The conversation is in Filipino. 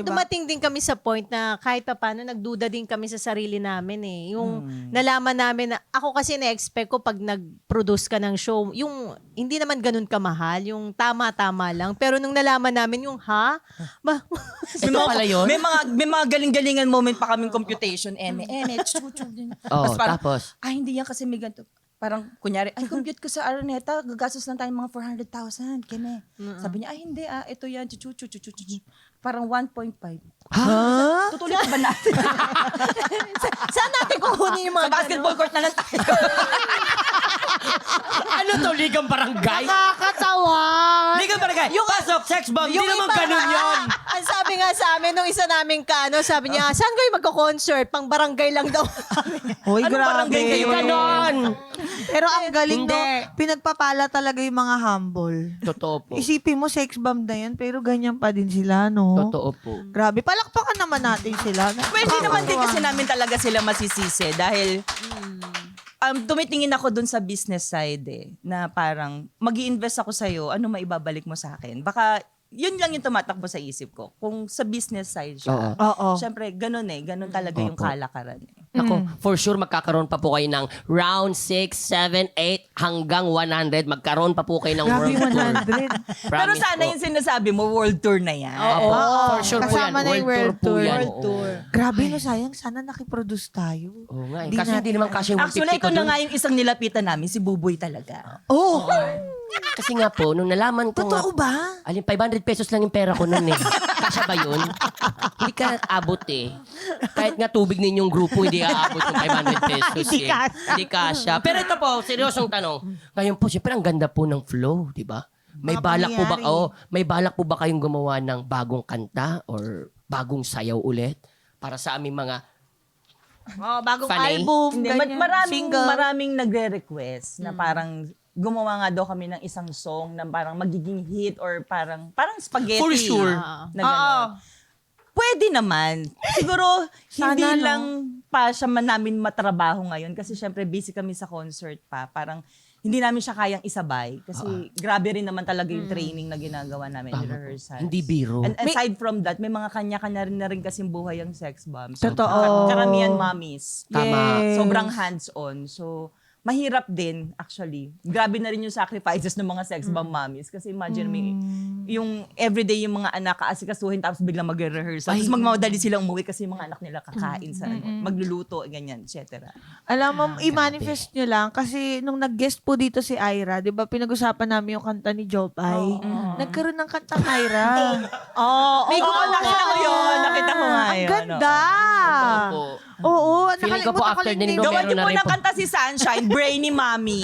diba? dumating din kami sa point na kahit pa paano nagduda din kami sa sarili namin eh. Yung nalaman namin na ako kasi na-expect ko pag nag-produce ka ng show, yung hindi naman ganun kamahal, yung tama-tama lang. Pero nung nalaman namin yung Ito pala yun? May mga galing-galingan moment pa kaming computation. chuchu. Oh, parang, tapos? hindi yan kasi may ganito. Parang, kunyari, compute ko sa Araneta, gagastos lang tayo mga 400,000. Kene. Sabi niya, hindi ito yan, chuchu. Parang 1.5. Ha? Tutuloy ba natin? saan natin kukunin yung mga Sa basketball court na lang tayo. Ano to, ligang barangay? Nakakatawa. Ligang barangay? Yung pasok, sex bomb, hindi naman iba ganun nga, yun. Ang sabi nga sa amin, nung isa naming sabi niya, saan kayo magko-concert? Pang barangay lang daw. Hoy, Anong grabe. barangay kayo? Ganon. Pero ang galing Hindi. no, pinagpapala talaga yung mga humble. Totoo po. Isipin mo, sex bomb na yan, pero ganyan pa din sila, no? Totoo po. Grabe, palakpakan naman natin sila. Well, hindi naman din kasi namin talaga sila masisisi dahil tumitingin ako dun sa business side na parang mag-i-invest ako sa'yo, ano maibabalik mo sa akin? Baka yun lang yung tumatakbo sa isip ko. Kung sa business side siya, Oo. syempre ganun ganun talaga yung Opo. kalakaran Ako, for sure magkakaroon pa po kayo ng round 6, 7, 8 hanggang 100. Magkaroon pa po kayo ng Grabe, world tour. 100. Pero Promise sana po. yung sinasabi mo, world tour na yan. Opo, for sure po yan. Kasama na yung world po tour. yan. World Oo. tour. Grabe, no, sayang. Sana nakiproduce tayo. Oo nga. Di Kasi natin- hindi naman kasi yung Actually, 150 ito ko na dun. nga yung isang nilapitan namin, si Buboy talaga. Oh, Kasi nga po, nung nalaman ko totoo ba? alin, 500 pesos lang yung pera ko nun eh. Kasya ba yun? Hindi ka abot eh. Kahit nga tubig ninyong grupo, hindi aabot yung 500 pesos Hindi eh. Hindi kasya. Pero ito po, seryosong tanong. Ngayon po, siyempre ang ganda po ng flow, di ba? May Mga balak po ba, pangyayari. may balak po ba kayong gumawa ng bagong kanta or bagong sayaw ulit para sa aming mga Bagong Funny. album, Hindi, ganyan, single. maraming nagre-request na parang gumawa nga daw kami ng isang song na parang magiging hit or parang spaghetti. For sure. Na gano'n. Pwede naman. Siguro, hindi Sana, no? lang pa siya namin matrabaho ngayon kasi syempre busy kami sa concert pa. Parang hindi namin siya kayang isabay kasi grabe rin naman talaga yung training na ginagawa namin in rehearsals. Hindi biro. And aside from that, may mga kanya-kanya rin na rin kasing buhay ang sex bombs. Totoo. Karamihan mommies. Tama. Yes. Sobrang hands-on. So, mahirap din actually. Grabe na rin yung sacrifices ng mga sex bomb mommies. Kasi imagine me, yung everyday yung mga anak kaasikasuhin tapos biglang magre-rehearsal. Tapos magmamadali silang umuwi kasi yung mga anak nila kakain sa magluluto, ganyan, etc. Alam mo, i-manifest nyo lang kasi nung nag-guest po dito si Ira, 'di ba pinag-usapan namin yung kanta ni Jopay. Nagkaroon ng kanta Ira. May nakita ko yun. Nakita ko nga Ang yun. ganda. Opo. Oo, Feeling ko po after nakalimutan ko nito, yung Gawan meron niyo na po rin ng po. kanta si Sunshine, Brainy Mommy.